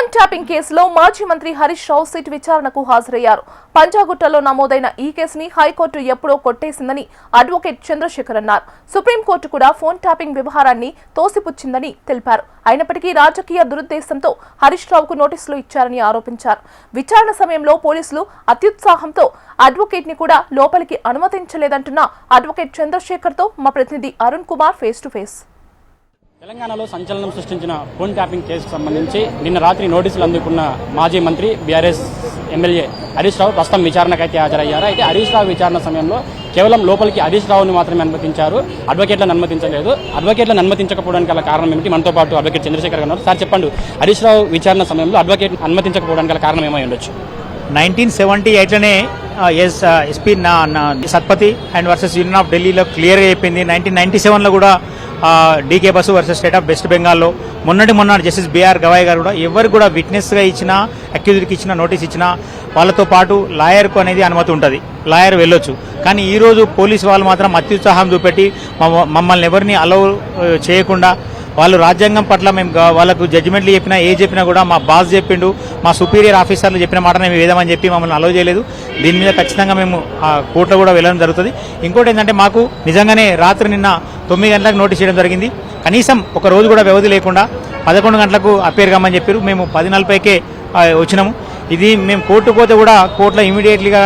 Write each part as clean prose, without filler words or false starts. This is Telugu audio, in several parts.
ఫోన్ ట్యాపింగ్ కేసులో మాజీ మంత్రి హరీష్ రావు సిట్ విచారణకు హాజరయ్యారు. పంజాగుట్టలో నమోదైన ఈ కేసుని హైకోర్టు ఎప్పుడో కొట్టేసిందని అడ్వకేట్ చంద్రశేఖర్ అన్నారు. సుప్రీంకోర్టు కూడా ఫోన్ ట్యాపింగ్ వ్యవహారాన్ని తోసిపుచ్చిందని తెలిపారు. అయినప్పటికీ రాజకీయ దురుద్దేశంతో హరీష్ రావుకు నోటీసులు ఇచ్చారని ఆరోపించారు. విచారణ సమయంలో పోలీసులు అత్యుత్సాహంతో అడ్వకేట్ ని కూడా లోపలికి అనుమతించలేదంటున్న అడ్వకేట్ చంద్రశేఖర్ తో మా ప్రతినిధి Arun Kumar face to face. తెలంగాణలో సంచలనం సృష్టించిన ఫోన్ ట్యాపింగ్ కేసుకు సంబంధించి నిన్న రాత్రి నోటీసులు అందుకున్న మాజీ మంత్రి బీఆర్ఎస్ ఎమ్మెల్యే హరీష్ రావు ప్రస్తుతం విచారణకైతే హాజరయ్యారు. అయితే హరీష్ రావు విచారణ సమయంలో కేవలం లోపలికి హరీష్ రావుని మాత్రమే అనుమతించారు, అడ్వకేట్లను అనుమతించలేదు. అడ్వకేట్లను అనుమతించకపోవడానికి గల కారణం ఏమిటి? మనతో పాటు అడ్వకేట్ చంద్రశేఖర్ ఉన్నారు. సార్ చెప్పండి, హరీష్ రావు విచారణ సమయంలో అడ్వకేట్ అనుమతించకపోవడానికి గల కారణం ఏమై ఉండొచ్చు? 1978లోనే SP Satpathy and versus union of ఢిల్లీలో క్లియర్గా అయిపోయింది. 1997లో కూడా DK Basu versus state of west బెంగాల్లో మొన్న జస్టిస్ బిఆర్ గవాయ్ గారు కూడా ఎవరికి కూడా విట్నెస్గా ఇచ్చినా, అక్యూజ్డ్కి ఇచ్చిన నోటీస్ ఇచ్చినా వాళ్ళతో పాటు లాయర్కు అనేది అనుమతి ఉంటుంది, లాయర్ వెళ్ళొచ్చు. కానీ ఈరోజు పోలీసు వాళ్ళు మాత్రం అత్యుత్సాహం చూపెట్టి మమ్మల్ని ఎవరిని అలౌ చేయకుండా వాళ్ళు రాజ్యాంగం పట్ల మేము వాళ్ళకు జడ్జిమెంట్లు చెప్పినా చెప్పినా కూడా మా బాస్ చెప్పిండు, మా సుపీరియర్ ఆఫీసర్లు చెప్పిన మాట మేము వేదామని చెప్పి మమ్మల్ని అలౌ చేయలేదు. దీని మీద ఖచ్చితంగా మేము కోర్టులో కూడా వెళ్ళడం జరుగుతుంది. ఇంకోటి ఏంటంటే మాకు నిజంగానే రాత్రి నిన్న 9 గంటలకు నోటీస్ చేయడం జరిగింది. కనీసం ఒక రోజు కూడా వ్యవధి లేకుండా 11 గంటలకు అపేర్ కమ్మని చెప్పారు. మేము 10:40కే వచ్చినాము. ఇది మేము కోర్టుకు పోతే కూడా కోర్టులో ఇమీడియట్లీగా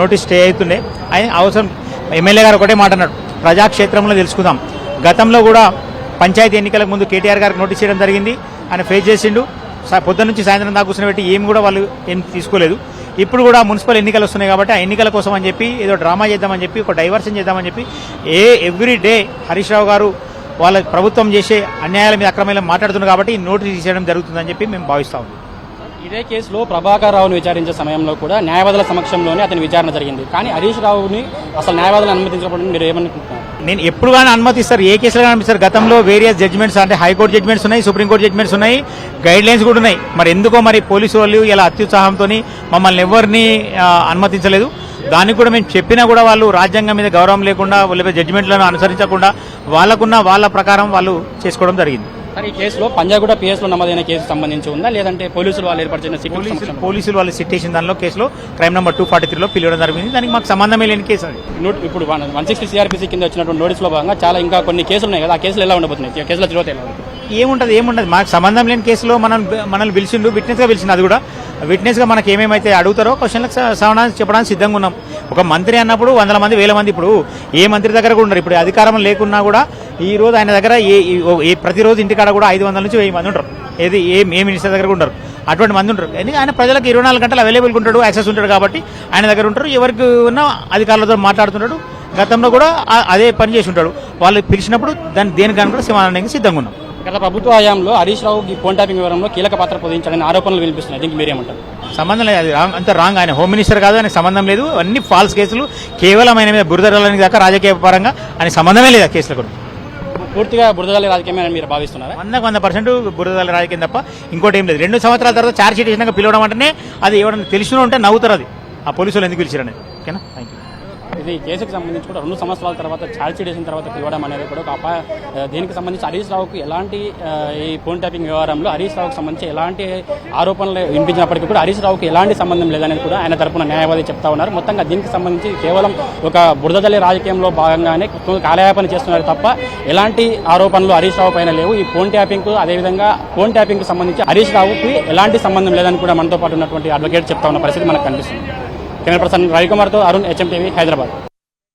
నోటీస్ స్టే అవుతుండే. అవసరం ఎమ్మెల్యే గారు ఒకటే మాట అన్నాడు, ప్రజాక్షేత్రంలో తెలుసుకుందాం. గతంలో కూడా పంచాయతీ ఎన్నికలకు ముందు కేటీఆర్ గారికి నోటీస్ చేయడం జరిగింది, ఆయన ఫేస్ చేసిండు. పొద్దున్న నుంచి సాయంత్రం దాకా కూర్చొని పెట్టి ఏం కూడా వాళ్ళు ఏం తీసుకోలేదు. ఇప్పుడు కూడా మున్సిపల్ ఎన్నికలు వస్తున్నాయి కాబట్టి ఆ ఎన్నికల కోసం అని చెప్పి ఏదో డ్రామా చేద్దామని చెప్పి, ఒక డైవర్షన్ చేద్దామని చెప్పి ఎవ్రీ డే హరీష్ రావు గారు వాళ్ళ ప్రభుత్వం చేసే అన్యాయాల మీద అక్రమాలు మాట్లాడుతున్నారు కాబట్టి నోటీస్ తీసేయడం జరుగుతుందని చెప్పి మేము భావిస్తాము. ఇదే కేసులో ప్రభాకర్ రావును విచారించే సమయంలో కూడా న్యాయవాదుల సమక్షంలోనే అతని విచారణ జరిగింది. కానీ హరీష్ రావుని అసలు న్యాయవాదులను అనుమతించకపోవడం మీరు ఏమనుకుంటున్నారు? నేను ఎప్పుడు కానీ అనుమతిస్తారు, ఏ కేసులో అనుమతిస్తారు. గతంలో వేరియస్ జడ్జిమెంట్స్ అంటే హైకోర్టు జడ్జిమెంట్స్ ఉన్నాయి, సుప్రీంకోర్టు జడ్జిమెంట్స్ ఉన్నాయి, గైడ్ లైన్స్ కూడా ఉన్నాయి. మరి ఎందుకో మరి పోలీసు వాళ్ళు ఇలా అత్యుత్సాహంతో మమ్మల్ని ఎవరిని అనుమతించలేదు. దానికి కూడా మేము చెప్పినా కూడా వాళ్ళు రాజ్యాంగం మీద గౌరవం లేకుండా లేకపోతే జడ్జిమెంట్లను అనుసరించకుండా వాళ్ళ ప్రకారం వాళ్ళు చేసుకోవడం జరిగింది. ఈ కేసులో పంజాగుట్ట పిఎస్లో నమోదైన కేసు సంబంధించి ఉందా, లేదంటే పోలీసులు వాళ్ళు ఏర్పరిచిన పోలీసులు వాళ్ళు సిట్టేషన్ దానిలో కేసులో క్రైమ్ నెంబర్ 243లో పిలవడం జరిగింది. దానికి మాకు సంబంధమే లేని కేసు అది. ఇప్పుడు 160 సిఆర్పిసి కింద వచ్చినటువంటి నోటీసులో భాగంగా చాలా ఇంకా కొన్ని కేసులు ఉన్నాయి కదా, ఆ కేసులు ఎలా ఉండబోతున్నాయి? కేసుల తీవ్రత ఎలా ఉంటుంది? ఏముండదు మాకు సంబంధం లేని కేసులో మనల్ని పిలిచిండు, విట్నెస్గా పిలిచిండు. అది కూడా విట్నెస్గా మనకి ఏమేమైతే అడుగుతారో క్వశ్చన్లకు సమాధానం చెప్పడానికి సిద్ధంగా ఉన్నాం. ఒక మంత్రి అన్నప్పుడు 100 మంది 1000 మంది ఇప్పుడు ఏ మంత్రి దగ్గర కూడా ఉన్నారు. ఇప్పుడు అధికారం లేకున్నా కూడా ఈ రోజు ఆయన దగ్గర ప్రతిరోజు ఇంటికాడ కూడా 500 నుంచి 1000 మంది ఉంటారు. ఏ మినిస్టర్ దగ్గర ఉంటారు, అటువంటి మంది ఉంటారు. ఎందుకంటే ఆయన ప్రజలకు 24 గంటలు అవైలబుల్గా ఉంటాడు, యాక్సెస్ ఉంటాడు కాబట్టి ఆయన దగ్గర ఉంటారు. ఎవరికి ఉన్న అధికారులతో మాట్లాడుతుంటాడు. గతంలో కూడా అదే పని చేసి ఉంటాడు. వాళ్ళు పిలిచినప్పుడు దేనికన్నా కూడా సమాధానానికి సిద్ధంగా ఉన్నాం. గత ప్రభుత్వ హయాంలో హరీష్ రావు ఈ ఫోన్ ట్యాపింగ్ వివరంలో కీలక పాత్ర పోషించాలని ఆరోపణలు వినిపిస్తున్నాయి. దీనికి మీరేమంటారు? సంబంధం లేదు, అది అంత రాంగ్. ఆయన హోమ్ మినిస్టర్ కాదు, ఆయనకు సంబంధం లేదు. అన్ని ఫాల్స్ కేసులు, కేవలం ఆయన మీద బురదలని దాకా రాజకీయ పరంగా ఆయన సంబంధమే లేదు ఆ కేసుల కూడా. పూర్తిగా బురదల రాజకీయమే మీరు భావిస్తున్నారా? 100% బురదల రాజకీయం తప్ప ఇంకోటి ఏం లేదు. 2 సంవత్సరాల తర్వాత ఛార్జ్ షీట్ చేసినాక పిలవడం అంటేనే అది ఎవరైనా తెలిసిన ఉంటే నవ్వుతారు. అది ఆ పోలీసులు ఎందుకు పిలిచారనేది. ఓకేనా, థ్యాంక్ యూ. ఇది కేసుకు సంబంధించి కూడా 2 సంవత్సరాల తర్వాత ఛార్జ్ షీట్ చేసిన తర్వాత పిలవడం అనేది కూడా ఒక దీనికి సంబంధించి హరీష్ రావుకు ఎలాంటి ఈ ఫోన్ ట్యాపింగ్ వ్యవహారంలో హరీష్ రావుకు సంబంధించి ఎలాంటి ఆరోపణలు వినిపించినప్పటికీ కూడా హరీష్ రావుకు ఎలాంటి సంబంధం లేదనేది కూడా ఆయన తరపున న్యాయవాది చెప్తా ఉన్నారు. మొత్తంగా దీనికి సంబంధించి కేవలం ఒక బురదజల్లి రాజకీయంలో భాగంగానే కాలయాపన చేస్తున్నారు తప్ప ఎలాంటి ఆరోపణలు హరీష్ రావు పైన లేవు. ఈ ఫోన్ ట్యాపింగ్ అదేవిధంగా ఫోన్ ట్యాపింగ్ సంబంధించి హరీష్ రావుకి ఎలాంటి సంబంధం లేదని కూడా మనతో పాటు ఉన్నటువంటి అడ్వకేట్ చెప్తా ఉన్న పరిస్థితి మనకు కనిపిస్తుంది. కెమెరా పర్సన్ రవికుమార్తో అరుణ్, HM టీవీ, హైదరాబాద్.